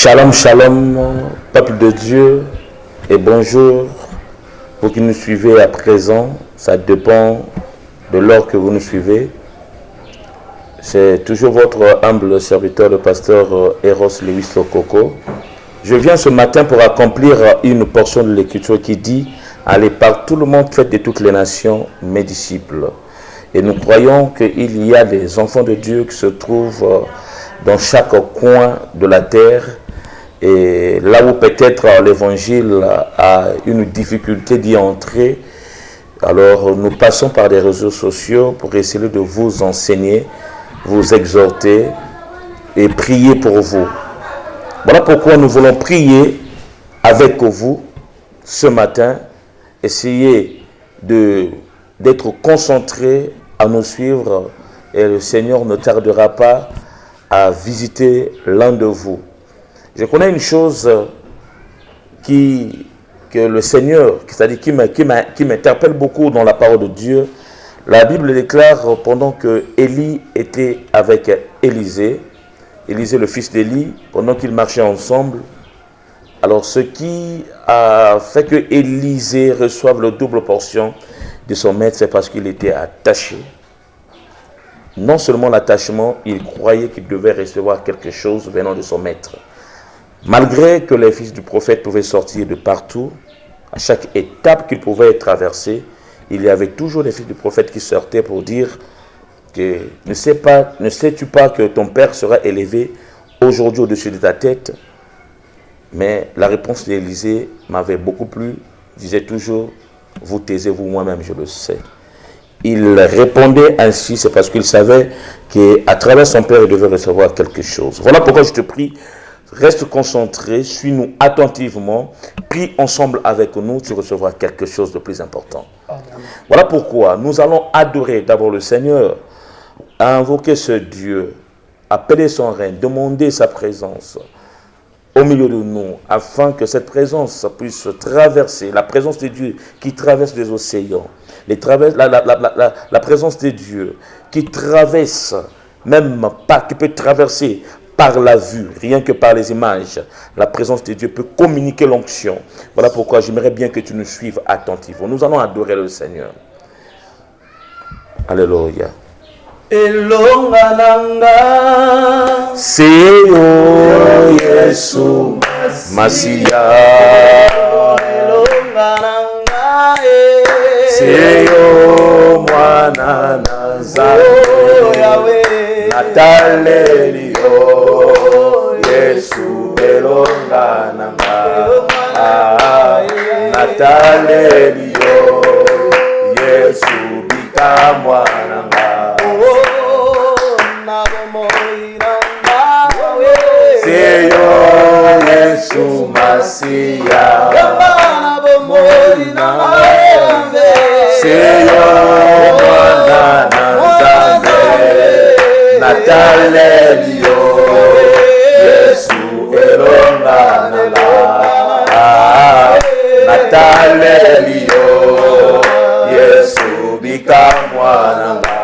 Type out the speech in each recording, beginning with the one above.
Shalom, shalom, peuple de Dieu, et bonjour, vous qui nous suivez à présent, ça dépend de l'heure que vous nous suivez. C'est toujours votre humble serviteur, le pasteur Eros Lewis Lokoko. Je viens ce matin pour accomplir une portion de l'écriture qui dit « Allez par tout le monde, faites de toutes les nations mes disciples ». Et nous croyons qu'il y a des enfants de Dieu qui se trouvent dans chaque coin de la terre. Et là où peut-être l'évangile a une difficulté d'y entrer, alors nous passons par des réseaux sociaux pour essayer de vous enseigner, vous exhorter et prier pour vous. Voilà pourquoi nous voulons prier avec vous ce matin, essayer d'être concentrés à nous suivre et le Seigneur ne tardera pas à visiter l'un de vous. Je connais une chose que le Seigneur, c'est-à-dire qui m'interpelle beaucoup dans la parole de Dieu. La Bible déclare pendant que Élie était avec Élisée, le fils d'Élie, pendant qu'ils marchaient ensemble. Alors ce qui a fait que Élisée reçoive la double portion de son maître, c'est parce qu'il était attaché. Non seulement l'attachement, il croyait qu'il devait recevoir quelque chose venant de son maître. Malgré que les fils du prophète pouvaient sortir de partout, à chaque étape qu'ils pouvaient traverser, il y avait toujours les fils du prophète qui sortaient pour dire que ne sais-tu pas que ton père sera élevé aujourd'hui au-dessus de ta tête? Mais la réponse d'Élisée m'avait beaucoup plu, disait toujours, vous taisez-vous, moi-même je le sais. Il répondait ainsi, c'est parce qu'il savait qu'à travers son père, il devait recevoir quelque chose. Voilà pourquoi je te prie, reste concentré, suis-nous attentivement, prie ensemble avec nous, tu recevras quelque chose de plus important. Voilà pourquoi nous allons adorer d'abord le Seigneur, invoquer ce Dieu, appeler son règne, demander sa présence au milieu de nous, afin que cette présence puisse traverser, la présence de Dieu qui traverse les océans, la présence de Dieu qui traverse, même pas, qui peut traverser par la vue, rien que par les images, la présence de Dieu peut communiquer l'onction. Voilà pourquoi j'aimerais bien que tu nous suives attentivement. Nous allons adorer le Seigneur. Alléluia. Elongananga Seyo Yesu Masiya Elongananga Seyo Mwana Nazare Natalelio Yesu Elongananga Natalelio Yesu Bikamwananga Seyo Yesu Masiya Seyo Mwana Nazare Natalelio Yesu Elongananga Natalelio Yesu Bikamwananga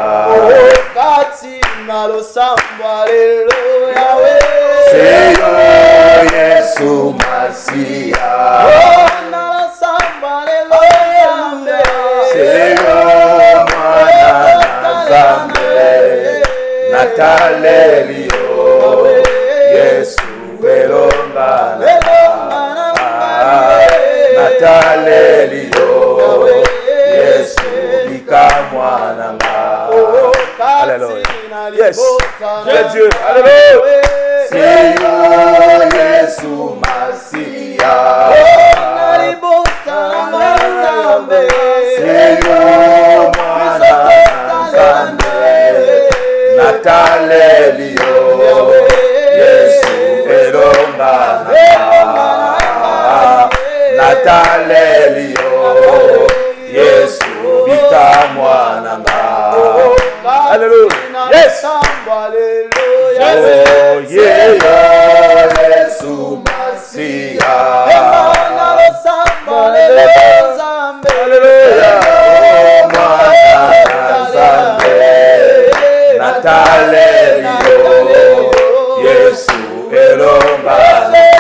Seyo Yesu Masiya Seyo Mwana Nazare Natalelio Yesu Elongananga Natalelio Yesu Bikamwananga. Alléluia. Yes. Dieu. Alléluia. Seyo Yesu Masiya Seyo Mwana Nazare Natalelio Yesu Elongananga Natalelio Yesu Bikamwananga. Alléluia. Yes. Oh yeah, Yesu Masiya. Alléluia. Oh Mwana Nazare Natalelio Yesu Elongananga.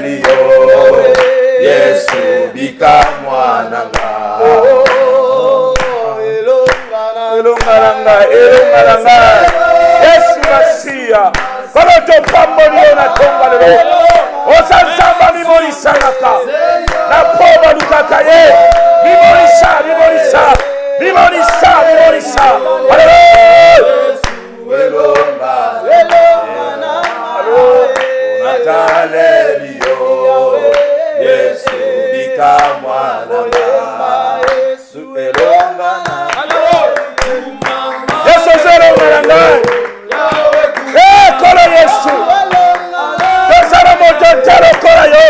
liyo Yesu bika mwananga elongalanga Yesu Masiya kolo topamboli na tonga lelo osanzamba mimolisangaka na poba lukaka ye mimolisa Yesu bika mwananga Yesu zero mwananga kolo Yesu tozala mototero kola yo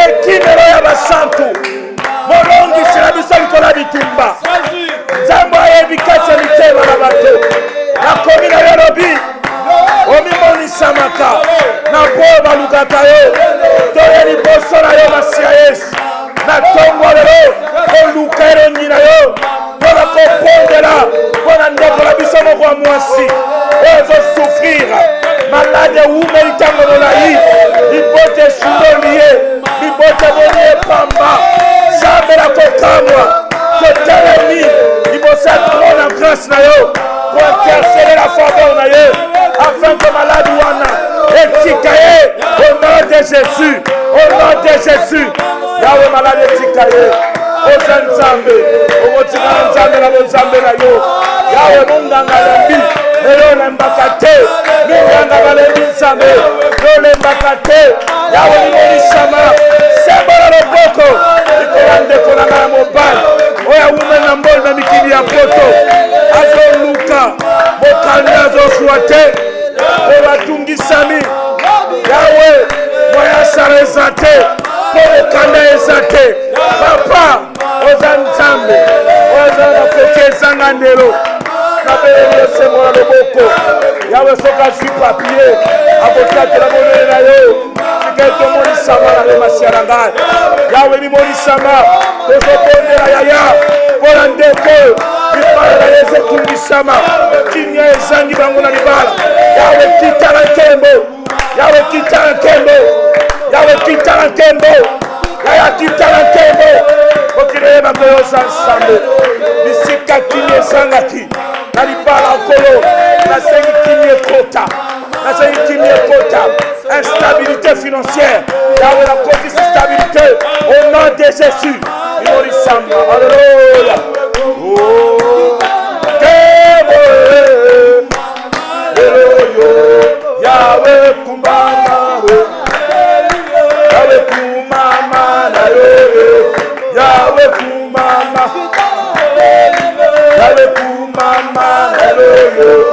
ekimero ya basantu molongisila biso likola bitumba nzambo ayebikatya mitema na bato nakomi na yo lobi omimonisamaka na po balukaka yo toye liboso na yo Masiya Yesu na tongo lelo koluka elongi na yo mpona kopondela mpona ndekola biso moko ya mwasi oyo ezosufrira malade wume litango molai libote esundoli ye libote boni epamba zambela kokamwa totelemi liboso ya tron na grâce na yo po intercéder la faveur na ye afin que malade wana etika ye au nom de Jésus yawe malade etika ye oza nzambe okotikala nzambe na bonzambe na yo yawe munganga lembi lelo olembaka te minganga balembi nzambe lolembaka te yawe limolisama sembola loboko likola ndeko na ngai ya mobali oyo awume na mboli na mikili ya poto azoluka mokandi azoswa te oyo batungisami yawe moyasala eza te mpo mokanda eza te papa oza nzambe oza na koki ezanga ndelo nabeleli osembola loboko yawe soki azwi papie akotakela monene na yo tikali tomonisama na yo Masiya na ngai yawe limonisama tozobondela yaya mpona ndeko libala na ye ezetungisama kimia ezangi bango na libala yawe kitala nkembo yaya kitala nkembo okileye bakoyosa nsambe bisika kimia ezangaki na libala nkolo nasengi kimia ekota instabilité financière yawe nakotisi stabilité au nom de Jésus imolisamba alleluya yawe kumama na yo yawe kumama na yo yawe kumama lelo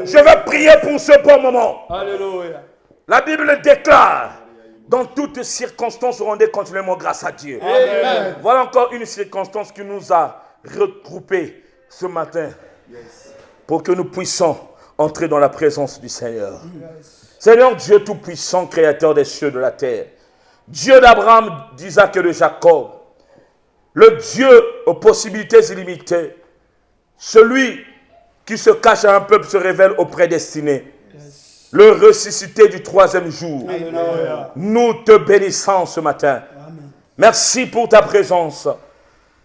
Je vais prier pour ce bon moment. Alléluia. La Bible déclare, dans toutes circonstances, rendez continuellement grâce à Dieu. Amen. Voilà encore une circonstance qui nous a regroupés ce matin pour que nous puissions entrer dans la présence du Seigneur. Seigneur Dieu Tout-Puissant, Créateur des cieux et de la terre, Dieu d'Abraham, d'Isaac et de Jacob, le Dieu aux possibilités illimitées, celui qui se cache à un peuple se révèle aux prédestinés. Le ressuscité du troisième jour. Alléluia. Nous te bénissons ce matin. Amen. Merci pour ta présence.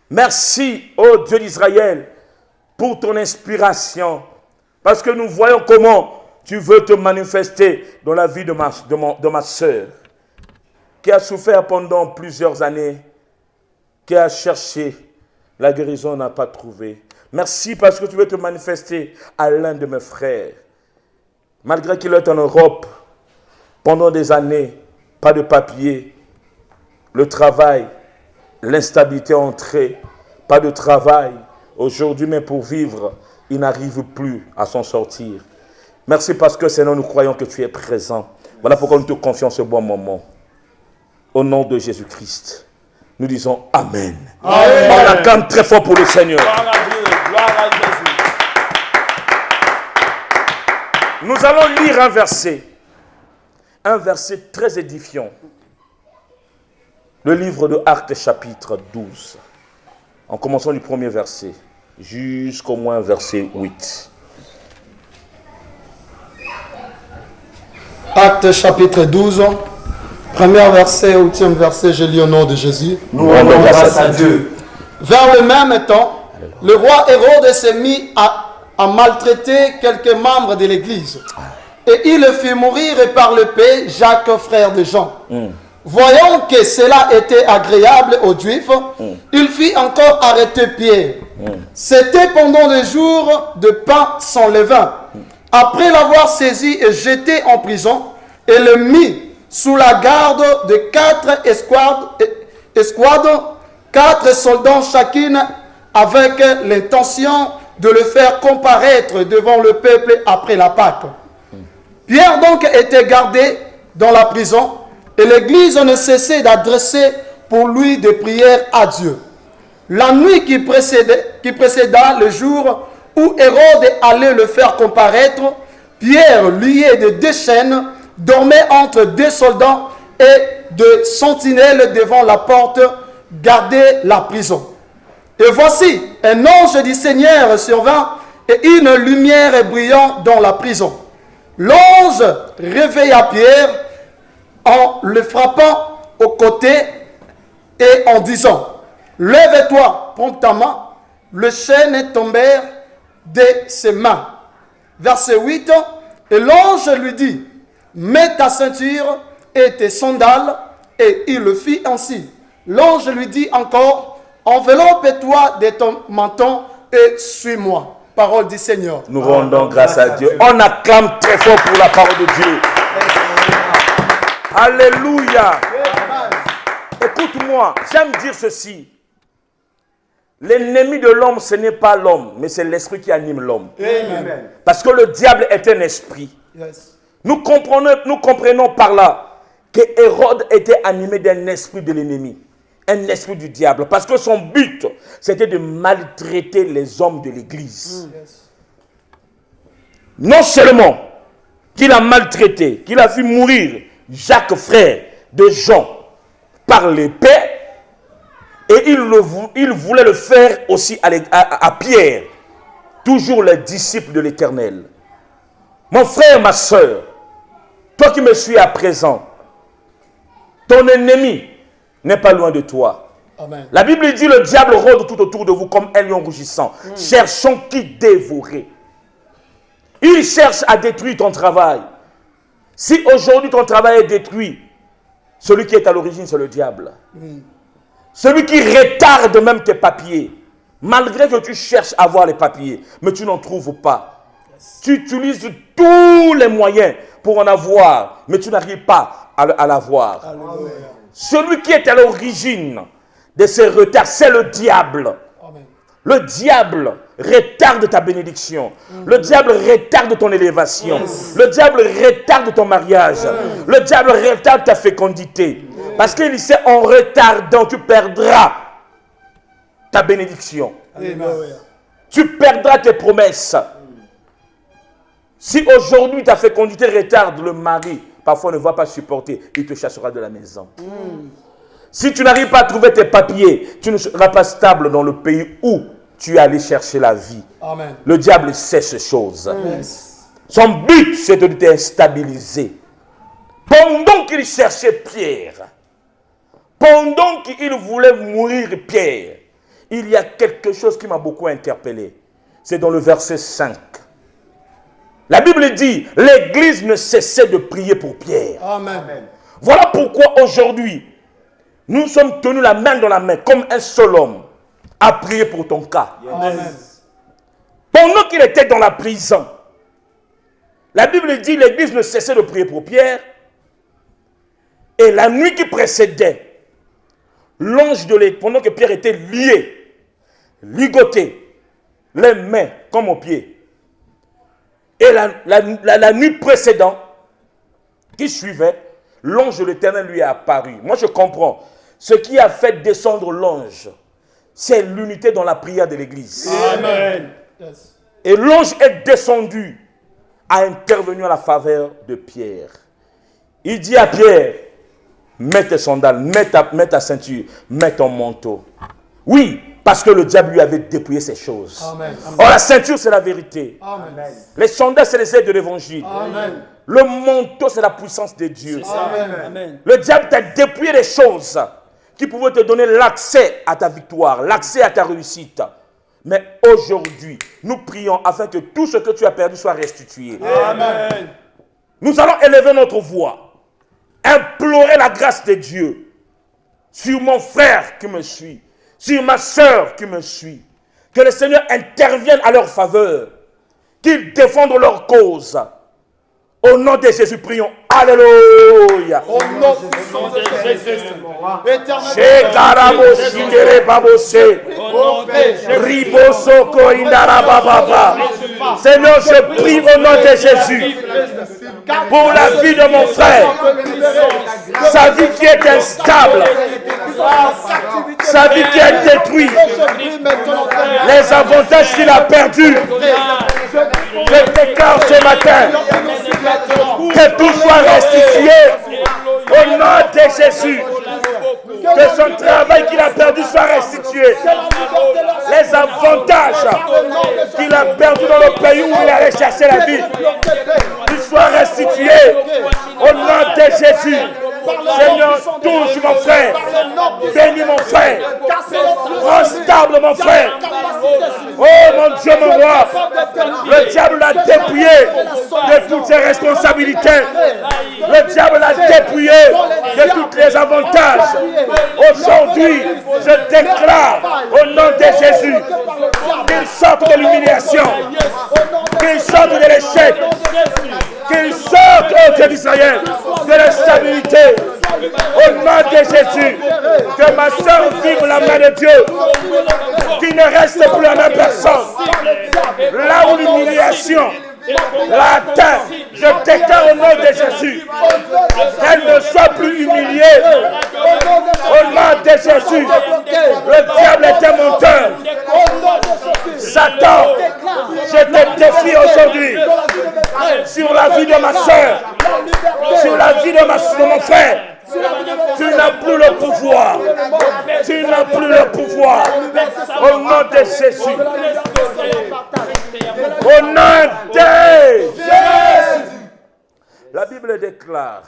Merci, ô Dieu d'Israël, pour ton inspiration. Parce que nous voyons comment tu veux te manifester dans la vie de ma sœur, qui a souffert pendant plusieurs années, qui a cherché, la guérison n'a pas trouvé. Merci parce que tu veux te manifester à l'un de mes frères. Malgré qu'il est en Europe, pendant des années, pas de papier, le travail, l'instabilité entrée, pas de travail. Aujourd'hui, mais pour vivre, il n'arrive plus à s'en sortir. Merci parce que Seigneur, nous croyons que tu es présent. Voilà pourquoi nous te confions ce bon moment. Au nom de Jésus-Christ, nous disons Amen. Amen. On acclame très fort pour le Seigneur. Gloire à Dieu, gloire à Jésus. Nous allons lire un verset. un verset très édifiant. Le livre de Actes chapitre 12. En commençant du premier verset jusqu'au moins verset 8. Actes chapitre 12, premier verset, 8e verset, je lis au nom de Jésus. Nous rendons grâce à Dieu. Vers le même temps, le roi Hérode s'est mis à maltraiter quelques membres de l'église. Et il fit mourir par l'épée Jacques, frère de Jean. Voyant que cela était agréable aux Juifs, il fit encore arrêter Pierre. C'était pendant le jour de pain sans levain. Après l'avoir saisi et jeté en prison, et le mit sous la garde de 4 escouades, 4 soldats chacune, avec l'intention de le faire comparaître devant le peuple après la Pâque. Pierre donc était gardé dans la prison, et l'église ne cessait d'adresser pour lui des prières à Dieu. La nuit qui précéda le jour où Hérode allait le faire comparaître, Pierre, lié de 2 chaînes, dormait entre 2 soldats et 2 sentinelles devant la porte, gardait la prison. Et voici, un ange du Seigneur survint et une lumière brillant dans la prison. L'ange réveilla Pierre en le frappant au côté et en disant, « Lève-toi promptement. » Les chaînes tombèrent de ses mains. Verset 8, et l'ange lui dit, « Mets ta ceinture et tes sandales. » Et il le fit ainsi. L'ange lui dit encore, « Enveloppe-toi de ton menton et suis-moi. » Parole du Seigneur. Nous rendons grâce à Dieu. On acclame très fort pour la parole de Dieu. Alléluia. Écoute-moi, j'aime dire ceci. L'ennemi de l'homme, ce n'est pas l'homme, mais c'est l'esprit qui anime l'homme. Parce que le diable est un esprit. Yes. Nous comprenons par là que Hérode était animé d'un esprit de l'ennemi, un esprit du diable. Parce que son but, c'était de maltraiter les hommes de l'église. Non seulement qu'il a maltraité, qu'il a fait mourir Jacques, frère de Jean, par l'épée, et il voulait le faire aussi à Pierre, toujours le disciple de l'Éternel. Mon frère, ma soeur, toi qui me suis à présent, ton ennemi n'est pas loin de toi. Amen. La Bible dit, le diable rôde tout autour de vous comme un lion rougissant, cherchant qui dévorer. Il cherche à détruire ton travail. Si aujourd'hui ton travail est détruit, celui qui est à l'origine, c'est le diable. Celui qui retarde même tes papiers, malgré que tu cherches à avoir les papiers, mais tu n'en trouves pas. Tu utilises tous les moyens pour en avoir, mais tu n'arrives pas à l'avoir. Celui qui est à l'origine de ces retards, c'est le diable. Amen. Le diable retarde ta bénédiction. Le diable retarde ton élévation. Le diable retarde ton mariage. Le diable retarde ta fécondité. Parce qu'il sait, en retardant, tu perdras ta bénédiction. Amen. Tu perdras tes promesses. Si aujourd'hui ta fécondité retarde, le mari parfois ne va pas supporter, il te chassera de la maison. Si tu n'arrives pas à trouver tes papiers, tu ne seras pas stable dans le pays où tu es allé chercher la vie. Amen. Le diable sait ces choses. Yes. Son but, c'est de t'instabiliser. Pendant qu'il cherchait Pierre, pendant qu'il voulait mourir Pierre, il y a quelque chose qui m'a beaucoup interpellé. C'est dans le verset 5. La Bible dit, l'église ne cessait de prier pour Pierre. Amen. Voilà pourquoi aujourd'hui, nous sommes tenus la main dans la main, comme un seul homme, à prier pour ton cas. Amen. Pendant qu'il était dans la prison, la Bible dit, l'église ne cessait de prier pour Pierre. Et la nuit qui précédait, l'ange de l'Éternel, pendant que Pierre était lié, ligoté, les mains comme aux pieds. Et la nuit précédente, qui suivait, l'ange de l'Éternel lui est apparu. Moi je comprends. Ce qui a fait descendre l'ange, c'est l'unité dans la prière de l'église. Amen. Yes. Et l'ange est descendu, a intervenu à la faveur de Pierre. Il dit à Pierre, mets tes sandales, mets ta ceinture, mets ton manteau. Oui, parce que le diable lui avait dépouillé ces choses. Amen. Or, la ceinture, c'est la vérité. Amen. Les sandales, c'est les aides de l'évangile. Amen. Le manteau, c'est la puissance de Dieu. Amen. Le diable t'a dépouillé des choses qui pouvaient te donner l'accès à ta victoire, l'accès à ta réussite. Mais aujourd'hui, nous prions afin que tout ce que tu as perdu soit restitué. Amen. Nous allons élever notre voix, implorer la grâce de Dieu sur mon frère qui me suit, sur ma soeur qui me suit. Que le Seigneur intervienne à leur faveur, qu'il défende leur cause. Au nom de Jésus, prions. Alléluia. Au nom de Jésus. Chez Garabo Shindere Babose, Riboso Koindara Baba. Seigneur, je prie au nom de Jésus pour la vie de mon frère, sa vie qui est instable, sa vie qui est détruite, les avantages qu'il a perdus. Je déclare ce matin que tout soit restitué au nom de Jésus. Que son travail qu'il a perdu soit restitué. Les avantages qu'il a perdus dans le pays où il allait chercher la vie, qu'ils soient restitués au nom de Jésus. Seigneur, touche mon frère, bénis mon frère, rends stable mon frère. Oh mon Dieu, mon roi, le diable l'a dépouillé de toutes ses responsabilités. Le diable l'a dépouillé de tous les avantages. Aujourd'hui, je déclare au nom de Jésus qu'il sorte de l'humiliation, qu'il sorte de l'échec, qu'il sorte, au Dieu d'Israël, de l'instabilité. Au nom de Jésus, que ma soeur vive la main de Dieu, qu'il ne reste plus la même personne. Là où l'humiliation l'a atteint, je déclare au nom de Jésus qu'elle ne soit plus humiliée. Au nom de Jésus, le diable est un menteur. Satan, je te défie aujourd'hui sur la vie de ma soeur, sur la vie de mon frère. Tu n'as plus le pouvoir. Tu n'as plus le pouvoir. Au nom de Jésus. Au nom de Jésus. La Bible déclare,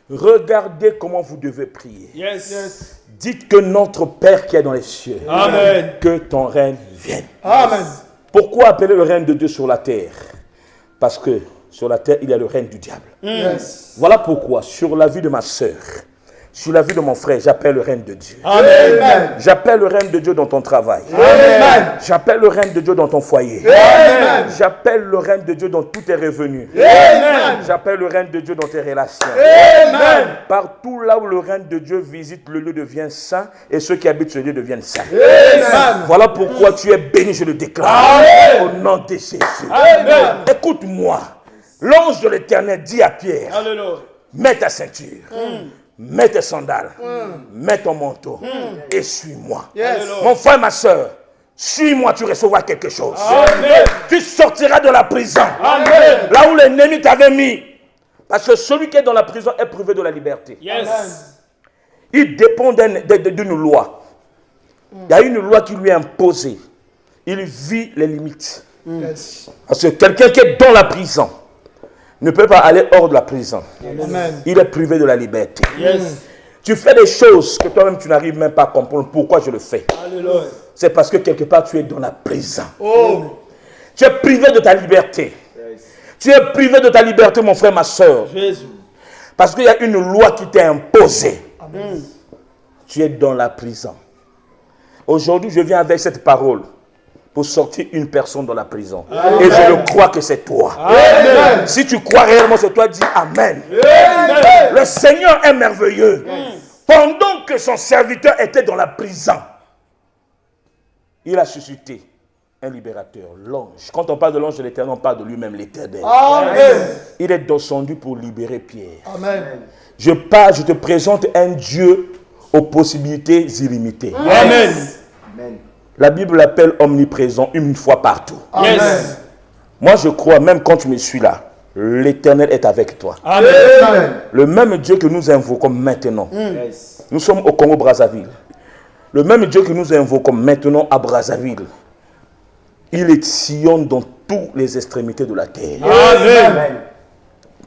regardez comment vous devez prier. Yes. Dites que notre Père qui est dans les cieux, Amen. que ton règne vienne. Amen. Pourquoi appeler le règne de Dieu sur la terre? Parce que sur la terre, il y a le règne du diable. Yes. Voilà pourquoi, sur la vie de ma soeur, sur la vie de mon frère, j'appelle le règne de Dieu. Amen. J'appelle le règne de Dieu dans ton travail. Amen. J'appelle le règne de Dieu dans ton foyer. Amen. J'appelle le règne de Dieu dans tous tes revenus. Amen. J'appelle le règne de Dieu dans tes relations. Amen. Partout là où le règne de Dieu visite, le lieu devient saint et ceux qui habitent ce lieu deviennent saints. Amen. Voilà pourquoi tu es béni, je le déclare. Amen. Au nom de Jésus. Amen. Écoute-moi. L'ange de l'Éternel dit à Pierre, Alléluia. mets ta ceinture, mets tes sandales, mets ton manteau et suis-moi. Yes. Mon frère, ma soeur, suis-moi, tu recevras quelque chose. Amen. Tu sortiras de la prison, Amen. là où l'ennemi t'avait mis. Parce que celui qui est dans la prison est privé de la liberté. Yes. Il dépend d'une loi. Il y a une loi qui lui est imposée. Il vit les limites. Yes. Parce que quelqu'un qui est dans la prison ne peut pas aller hors de la prison. Amen. Il est privé de la liberté. Yes. Tu fais des choses que toi-même tu n'arrives même pas à comprendre pourquoi je le fais. Alléluia. C'est parce que quelque part tu es dans la prison. Oh. Tu es privé de ta liberté. Tu es privé de ta liberté, mon frère, ma soeur. Jésus. Parce qu'il y a une loi qui t'est imposée. Amen. Tu es dans la prison. Aujourd'hui, je viens avec cette parole pour sortir une personne dans la prison. Amen. Et je le crois que c'est toi. Amen. Si tu crois réellement c'est toi, dis Amen. Amen. Le Seigneur est merveilleux. Pendant que son serviteur était dans la prison, il a suscité un libérateur, l'ange. Quand on parle de l'ange de l'Éternel, on parle de lui-même, l'Éternel. Amen. Il est descendu pour libérer Pierre. Amen. Je te présente un Dieu aux possibilités illimitées. Amen. La Bible l'appelle omniprésent, une fois partout. Amen. Yes. Moi, je crois, même quand tu me suis là, l'Éternel est avec toi. Amen. Le même Dieu que nous invoquons maintenant. Nous sommes au Congo-Brazzaville. Le même Dieu que nous invoquons maintenant à Brazzaville. Il est sillon dans toutes les extrémités de la terre. Amen.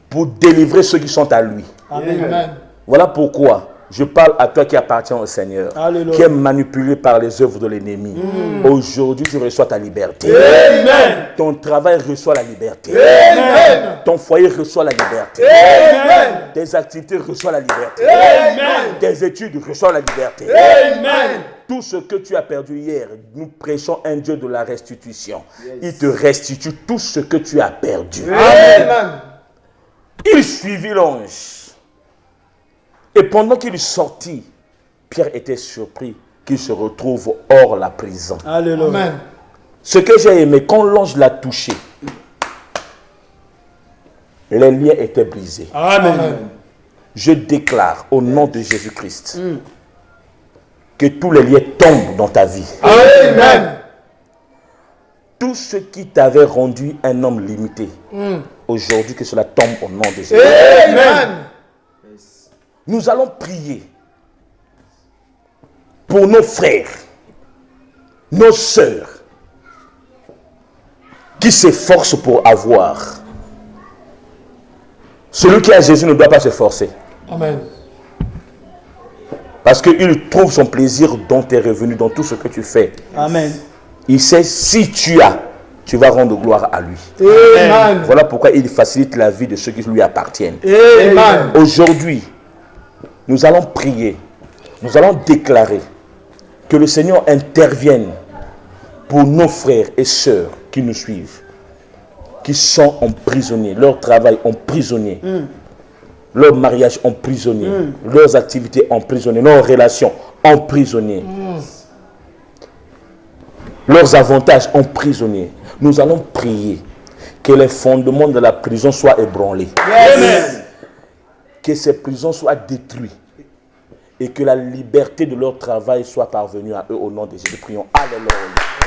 Pour délivrer ceux qui sont à lui. Amen. Voilà pourquoi je parle à toi qui appartiens au Seigneur, Alléluia. qui est manipulé par les œuvres de l'ennemi. Aujourd'hui, tu reçois ta liberté. Amen. Ton travail reçoit la liberté. Amen. Ton foyer reçoit la liberté. Amen. Tes activités reçoivent la liberté. Amen. Tes études reçoivent la liberté. Amen. Tout ce que tu as perdu hier, nous prêchons un Dieu de la restitution. Il te restitue tout ce que tu as perdu. Amen. Il suivit l'ange. Et pendant qu'il sortit, Pierre était surpris qu'il se retrouve hors la prison. Alléluia. Amen. Ce que j'ai aimé, quand l'ange l'a touché, les liens étaient brisés. Amen. Je déclare au nom de Jésus-Christ que tous les liens tombent dans ta vie. Amen. Tout ce qui t'avait rendu un homme limité, aujourd'hui que cela tombe au nom de Jésus. Amen. Nous allons prier pour nos frères, nos sœurs, qui s'efforcent pour avoir. Celui qui a Jésus ne doit pas se forcer. Amen. Parce qu'il trouve son plaisir dans tes revenus, dans tout ce que tu fais. Amen. Il sait si tu as, tu vas rendre gloire à lui. Amen. Voilà pourquoi il facilite la vie de ceux qui lui appartiennent. Amen. Aujourd'hui, nous allons prier, nous allons déclarer que le Seigneur intervienne pour nos frères et sœurs qui nous suivent, qui sont emprisonnés, leur travail emprisonné, leur mariage emprisonné, leurs activités emprisonnées, leurs relations emprisonnées, leurs avantages emprisonnés. Nous allons prier que les fondements de la prison soient ébranlés. Amen. Que ces prisons soient détruites et que la liberté de leur travail soit parvenue à eux au nom de Jésus. Prions. Alléluia.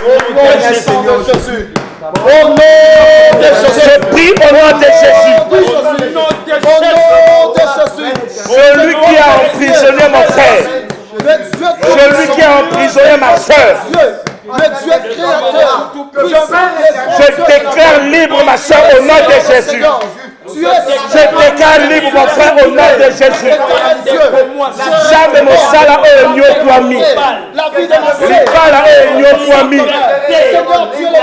Au nom du Seigneur Jésus. Au nom de Je prie au nom de Jésus. Au nom de Jésus. Celui qui a emprisonné mon frère, celui qui a emprisonné ma soeur, Le Dieu créateur. je déclare libre ma soeur au nom de Jésus. Je déclare libre mon frère au nom de Jésus. Jamais mon sala au nyo kwami. Libala au nyo kwami.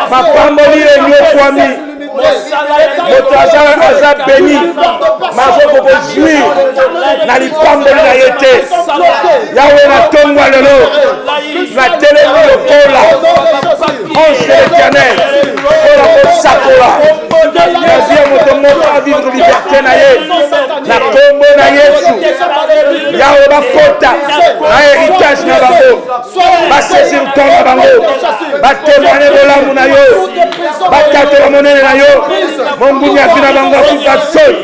Ma pamoli au nyo kwami. Moto aza béni. Mazo koko jouir. Na lipamboli na yete. Yahweh na tongwa lelo. Na telemi lokola. Ange de l'Éternel. Ola kosakola. Nazia moto moko a vivre liberté na ye. Na kombo na Yesu. Yahweh bakota. Na héritage na bango. Basesir ntongo na bango. Batémoigner bolamu na yo. Batatela monene na yo. Mongunyaki na bango asuka soi.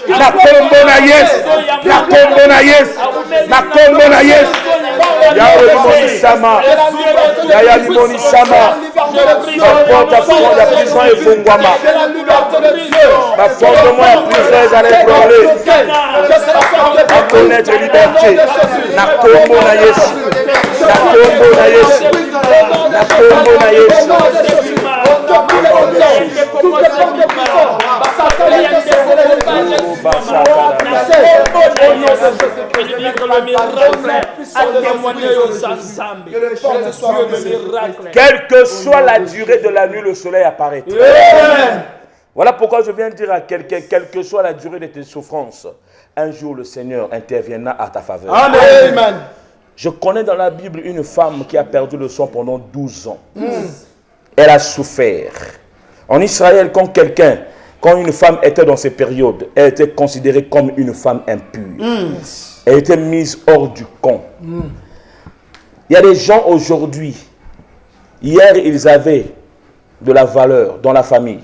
Na kombo na Yesu. Na kombo na Yesu. Na kombo na Yesu. Yahweh limoni sama. Yaya limoni sama. Baporte ya prison efungwama. Bafondement ya prison ezala ébranlé. Bakonnaître liberté. Na kombo na Yesu. Na kombo na Yesu. Na kombo na Yesu. Quelle que soit la durée de la nuit, le soleil apparaît. Voilà pourquoi je viens dire à quelqu'un, quelle que soit la durée de tes souffrances, un jour le Seigneur interviendra à ta faveur. Amen. Je connais dans la Bible une femme qui a perdu le sang pendant 12 ans. Elle a souffert. En Israël, quand une femme était dans ces périodes, elle était considérée comme une femme impure. Elle était mise hors du camp. Il y a des gens aujourd'hui, hier ils avaient de la valeur dans la famille.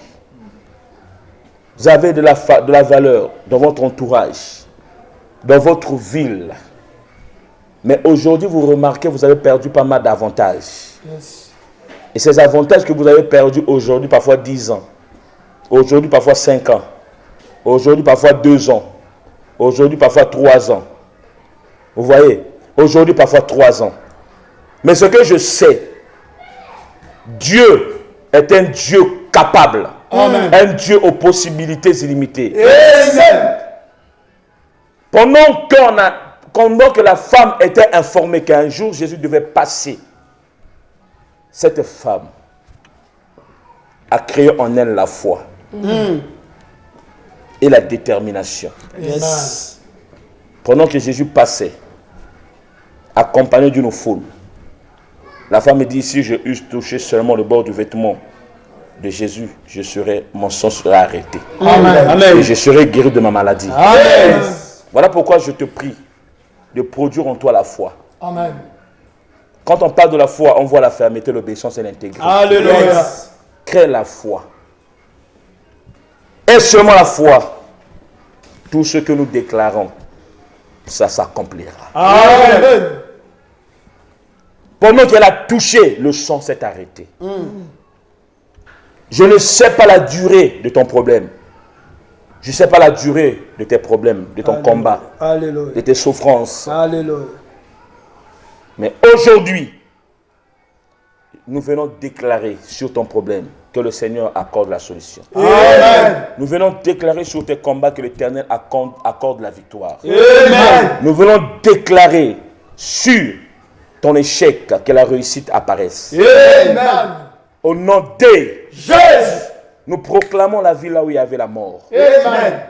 Vous avez de la valeur dans votre entourage, dans votre ville. Mais aujourd'hui, vous remarquez, vous avez perdu pas mal d'avantages. Et ces avantages que vous avez perdus aujourd'hui, parfois 10 ans, aujourd'hui, parfois 5 ans, Aujourd'hui, parfois 2 ans. Aujourd'hui, parfois 3 ans. Vous voyez? Aujourd'hui, parfois 3 ans. Mais ce que je sais, Dieu est un Dieu capable. Amen. Un Dieu aux possibilités illimitées. Amen. Pendant que la femme était informée qu'un jour Jésus devait passer, cette femme a créé en elle la foi et la détermination. Yes. Pendant que Jésus passait, accompagné d'une foule, la femme me dit, si je eusse touché seulement le bord du vêtement de Jésus, mon sang serait arrêté. Amen. Et je serais guéri de ma maladie. Amen. Voilà pourquoi je te prie de produire en toi la foi. Amen. Quand on parle de la foi, on voit la fermeté, l'obéissance et l'intégrité. Alléluia. Crée la foi. Et seulement la foi, tout ce que nous déclarons, ça s'accomplira. Amen. Pendant qu'elle a touché, le sang s'est arrêté. Je ne sais pas la durée de ton problème. Je ne sais pas la durée de tes problèmes, de ton combat, Alléluia. de tes souffrances. Alléluia. Mais aujourd'hui, nous venons déclarer sur ton problème que le Seigneur accorde la solution. Amen. Nous venons déclarer sur tes combats que l'Éternel accorde la victoire. Amen. Nous venons déclarer sur ton échec que la réussite apparaisse. Amen. Au nom de Jésus. nous proclamons la vie là où il y avait la mort. Amen.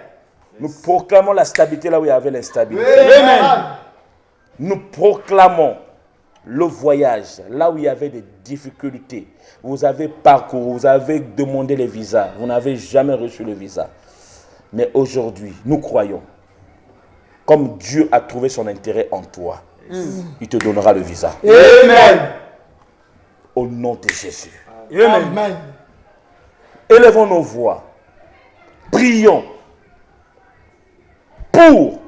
Nous proclamons la stabilité là où il y avait l'instabilité. Amen. Nous proclamons le voyage là où il y avait des difficultés. Vous avez parcouru, vous avez demandé les visas. Vous n'avez jamais reçu le visa. Mais aujourd'hui, nous croyons, comme Dieu a trouvé son intérêt en toi, il te donnera le visa. Amen. Au nom de Jésus. Amen. Élevons nos voix. Prions pour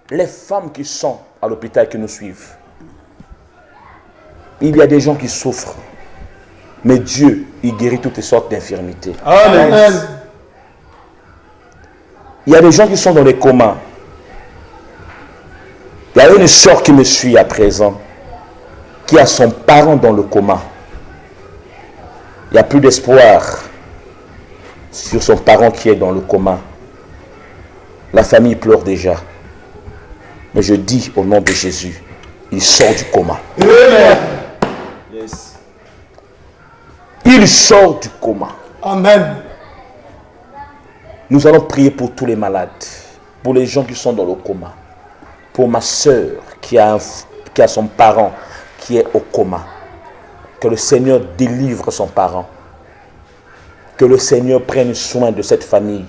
les femmes qui sont à l'hôpital qui nous suivent. Il y a des gens qui souffrent. Mais Dieu, il guérit toutes sortes d'infirmités. Amen. Il y a des gens qui sont dans les comas. Il y a une soeur qui me suit à présent, qui a son parent dans le coma. Il n'y a plus d'espoir sur son parent qui est dans le coma. La famille pleure déjà. Mais je dis au nom de Jésus, il sort du coma. Amen. Yes. Il sort du coma. Amen. Nous allons prier pour tous les malades, pour les gens qui sont dans le coma, pour ma soeur qui a son parent qui est au coma. Que le Seigneur délivre son parent. Que le Seigneur prenne soin de cette famille,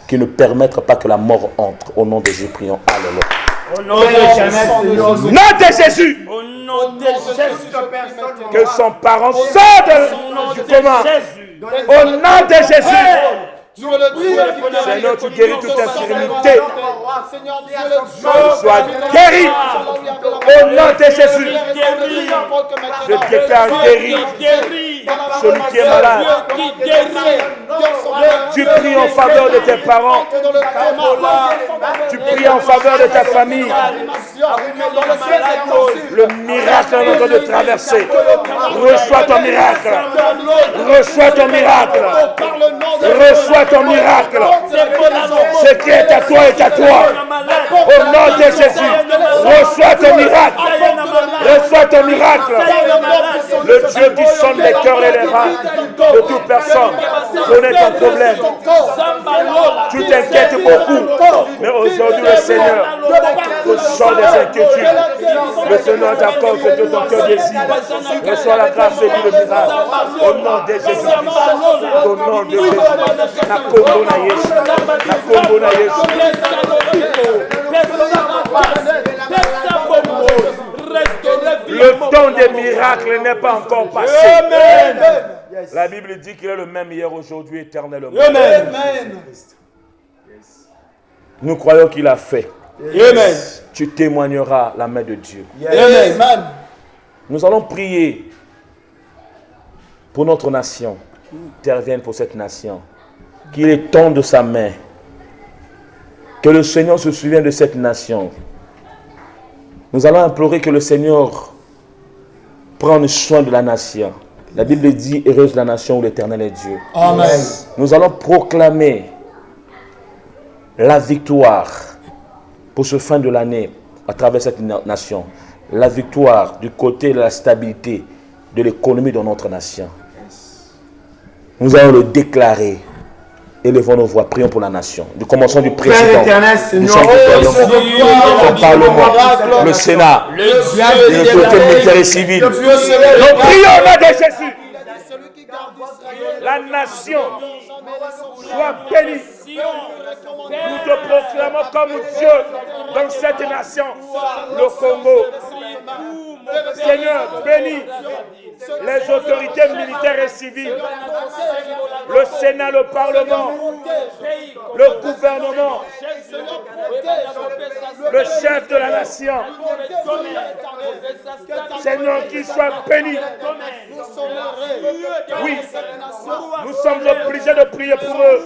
qui ne permettra pas que la mort entre. Au nom de Jésus, prions. Alléluia. Au nom de Jésus. Nom de Jésus. Au nom de Jésus. Que son parent sorte du coma. Au nom de Jésus. Seigneur, tu guéris toute infirmité. Sois guéri. Au nom de Jésus. Je déclare guéri. Celui qui est malade. Tu pries en faveur de tes parents. Tu pries en faveur de ta famille. Le miracle est en train de traverser. Reçois ton miracle. Reçois ton miracle. Reçois ton miracle. Ce qui est à toi est à toi. Au nom de Jésus. Reçois ton miracle. Reçois ton miracle. Le Dieu qui sonne les cœurs et les reins de toute personne connaît ton problème. Tu t'inquiètes beaucoup. Mais aujourd'hui, le Seigneur te sort des inquiétudes. Le Seigneur t'accorde ce que ton cœur désire. Reçois la grâce et le miracle. Au nom de Jésus. Au nom de Jésus. Le temps des miracles n'est pas encore passé. Amen. La Bible dit qu'il est le même hier, aujourd'hui, éternellement. Amen. Nous croyons qu'il a fait. Amen. Tu témoigneras la main de Dieu. Amen. Nous allons prier pour notre nation. Intervienne pour cette nation. Qu'il étende sa main Que le Seigneur se souvienne de cette nation. Nous allons implorer que le Seigneur prenne soin de la nation. La Bible dit, heureuse la nation où l'Éternel est Dieu. Amen. Nous allons proclamer la victoire pour ce fin de l'année à travers cette nation. La victoire du côté de la stabilité de l'économie de notre nation. Nous allons le déclarer. Élevons nos voix, prions pour la nation. Du commençant du président, du Parlement, le Sénat, le côté militaire et civil. Nous prions au nom de Jésus. La nation soit bénie. Nous te proclamons comme Dieu dans cette nation, le Congo. Seigneur, bénis les autorités militaires et civiles, le Sénat, le Parlement, le gouvernement, le chef de la nation. Seigneur, qu'il soit béni. Oui, nous sommes obligés de prier pour eux.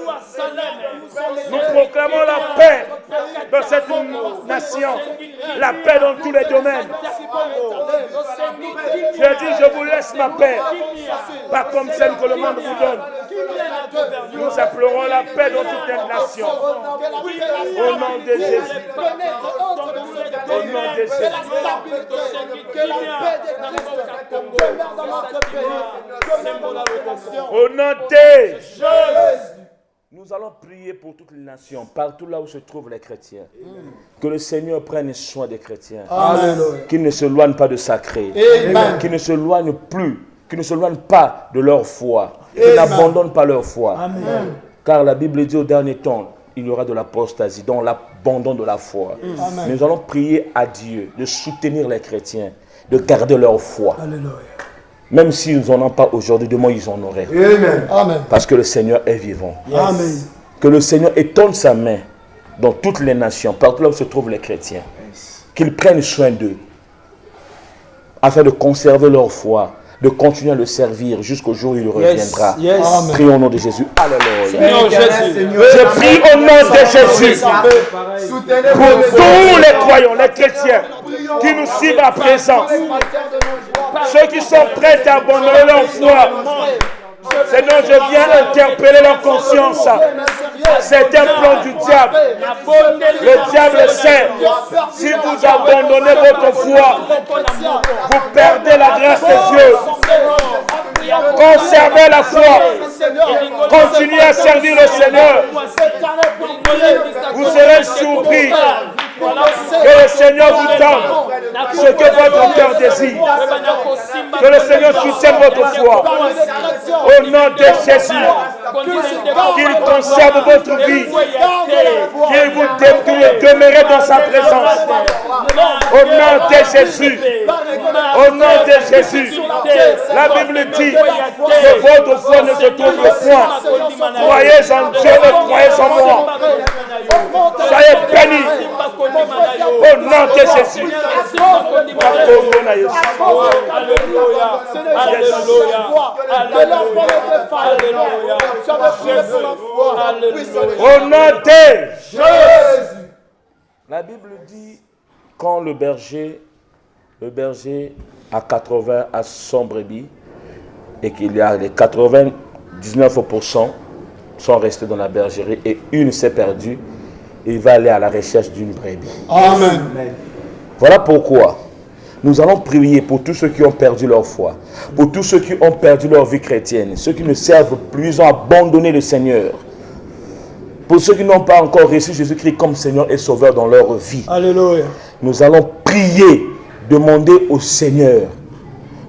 Nous proclamons la paix dans cette nation, la paix dans tous les domaines. Je dis, je vous laisse ma paix, pas comme celle que le monde vous donne. Nous appellerons la paix dans toute la nation. Au nom de Jésus. Au nom de Jésus. Au nom de Jésus. Nous allons prier pour toutes les nations, partout là où se trouvent les chrétiens. Que le Seigneur prenne soin des chrétiens. Qu'ils ne s'éloignent pas de sacré. Qu'ils ne s'éloignent plus. Qu'ils ne s'éloignent pas de leur foi. Qu'ils n'abandonnent pas leur foi. Amen. Car la Bible dit au dernier temps, il y aura de l'apostasie, donc l'abandon de la foi. Amen. Nous allons prier à Dieu de soutenir les chrétiens, de garder leur foi. Alléluia. Même s'ils n'en ont pas aujourd'hui, demain ils en auraient. Amen. Amen. Parce que le Seigneur est vivant. Yes. Amen. Que le Seigneur étende sa main dans toutes les nations, partout là où se trouvent les chrétiens. Yes. Qu'il prenne soin d'eux, afin de conserver leur foi, de continuer à le servir jusqu'au jour où il reviendra. Yes. Yes. Prions au nom de Jésus. Alléluia. Seigneur Jésus. Je prie au nom de Jésus pour tous les croyants, les chrétiens qui nous suivent à présent. Ceux qui sont prêts à abandonner leur foi. Seigneur, je viens interpeller leur conscience. C'est un plan du diable. Le diable sait, si vous abandonnez votre foi, vous perdez la grâce de Dieu. Conservez la foi. Continuez à servir le Seigneur. Vous serez surpris que le Seigneur vous donne ce que votre cœur désire. Que le Seigneur soutienne votre foi. Au nom de Jésus, qu'il conserve votre vie, qu'il vous demeure dans sa présence. Au nom de Jésus, au nom de Jésus, la Bible dit que votre foi ne se trouve point. Croyez en Dieu et croyez en moi. Soyez bénis. Au nom de Jésus. Au nom de Jésus. La Bible dit, quand le berger a 80 à 100 brebis et qu'il y a les 99% sont restés dans la bergerie et une s'est perdue, il va aller à la recherche d'une brebis. Amen. Voilà pourquoi nous allons prier pour tous ceux qui ont perdu leur foi, pour tous ceux qui ont perdu leur vie chrétienne, ceux qui ne servent plus, ils ont abandonné le Seigneur. Pour ceux qui n'ont pas encore reçu Jésus-Christ comme Seigneur et Sauveur dans leur vie. Alléluia. Nous allons prier, demander au Seigneur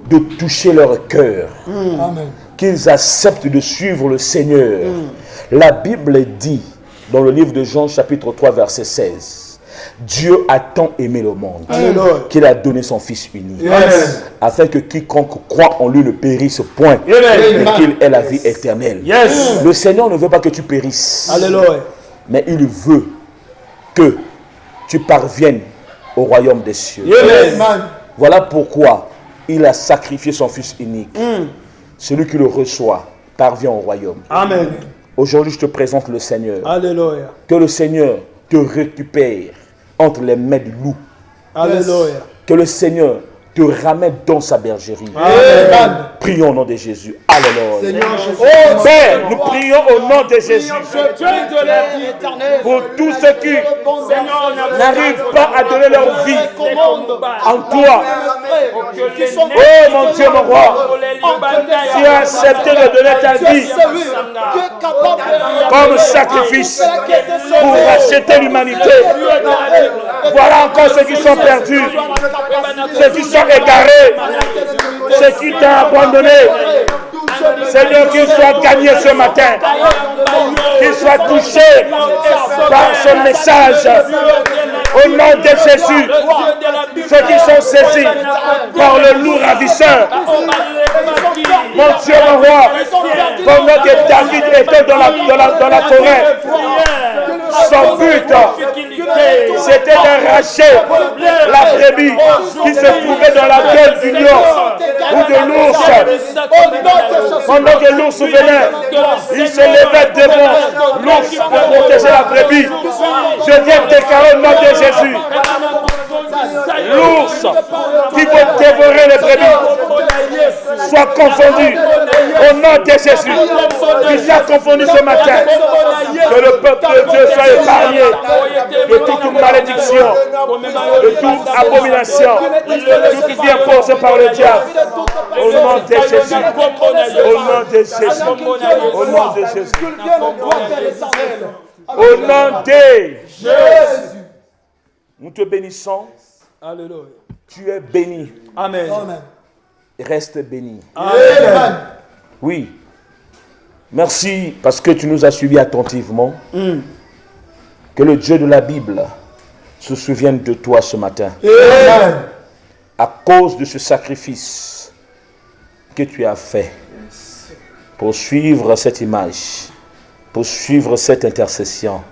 de toucher leur cœur. Amen. Qu'ils acceptent de suivre le Seigneur. La Bible dit dans le livre de Jean chapitre 3 verset 16, Dieu a tant aimé le monde qu'il a donné son Fils unique, afin que quiconque croit en lui ne périsse point, mais qu'il ait la vie éternelle. Le Seigneur ne veut pas que tu périsses, mais il veut que tu parviennes au royaume des cieux. Voilà pourquoi il a sacrifié son Fils unique. Celui qui le reçoit parvient au royaume. Amen. Aujourd'hui, je te présente le Seigneur. Alléluia. Que le Seigneur te te récupère entre les mains du loup. Alléluia. Que le Seigneur te ramène dans sa bergerie. Amen. Prions au nom de Jésus. Alléluia. Seigneur Jésus. Oh Père, nous prions au nom de Jésus. Pour tous ceux qui n'arrivent pas à donner leur vie en toi. Oh mon Dieu, mon roi, tu as accepté de donner ta vie comme sacrifice pour racheter l'humanité. Voilà encore ceux qui sont perdus, ceux qui sont égarés, ceux qui t'ont abandonné. Seigneur, qu'ils soient gagnés ce matin, qu'ils soient touchés par ce message. Au nom de Jésus, ceux qui sont saisis par le loup ravisseur. Mon Dieu, mon roi, pendant que David était dans la forêt, son but, c'était d'arracher la brebis qui se trouvait dans la gueule du lion ou de l'ours. Pendant que l'ours venait, il se levait devant l'ours pour protéger la brebis. Je viens déclarer au nom de Jésus. L'ours qui veut dévorer les brebis soit confondu au nom de Jésus. Qu'il soit confondu ce matin. Que le peuple de Dieu soit épargné de toute malédiction, de toute abomination, tout qui vient posé par le diable. Au nom de Jésus. Au nom de Jésus. Au nom de Jésus. Au nom de Jésus. Nous te bénissons. Alléluia. Tu es béni. Amen. Reste béni. Amen. Oui. Merci parce que tu nous as suivis attentivement. Que le Dieu de la Bible se souvienne de toi ce matin. Amen. À cause de ce sacrifice que tu as fait pour suivre cette image, pour suivre cette intercession,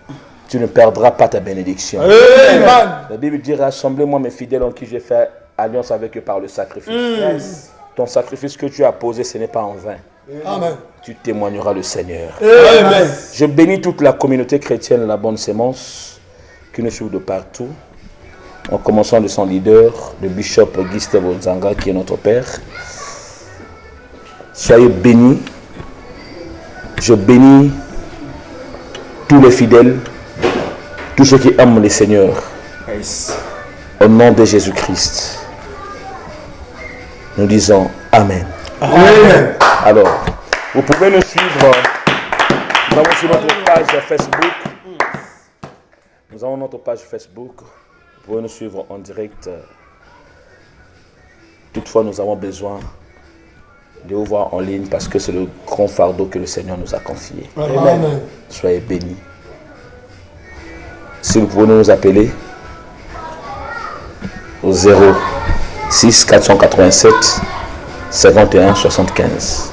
tu ne perdras pas ta bénédiction. Amen. La Bible dit, rassemblez-moi mes fidèles en qui j'ai fait alliance avec eux par le sacrifice. Ton sacrifice que tu as posé, ce n'est pas en vain. Amen. Tu témoigneras le Seigneur. Amen. Je bénis toute la communauté chrétienne, la bonne sémence, qui nous suit de partout. En commençant de son leader, le bishop Gustave Nzanga, qui est notre Père. Soyez bénis. Je bénis tous les fidèles, tous ceux qui aiment le Seigneur. Au nom de Jésus-Christ. Nous disons Amen. Amen. Alors, vous pouvez nous suivre. Nous avons sur notre page Facebook. Nous avons notre page Facebook. Vous pouvez nous suivre en direct. Toutefois, nous avons besoin de vous voir en ligne parce que c'est le grand fardeau que le Seigneur nous a confié. Amen. Soyez bénis. Si vous pouvez nous appeler au 06 487 51 75.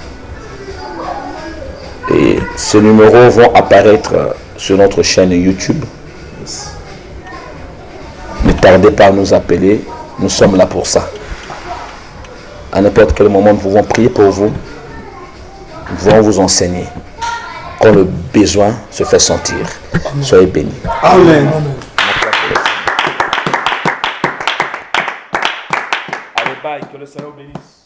Et ces numéros vont apparaître sur notre chaîne YouTube. Ne tardez pas à nous appeler. Nous sommes là pour ça. À n'importe quel moment, nous pouvons prier pour vous. Nous pouvons vous enseigner. Quand le besoin se fait sentir. Soyez bénis. Amen. Allez, bye. Que le Seigneur bénisse.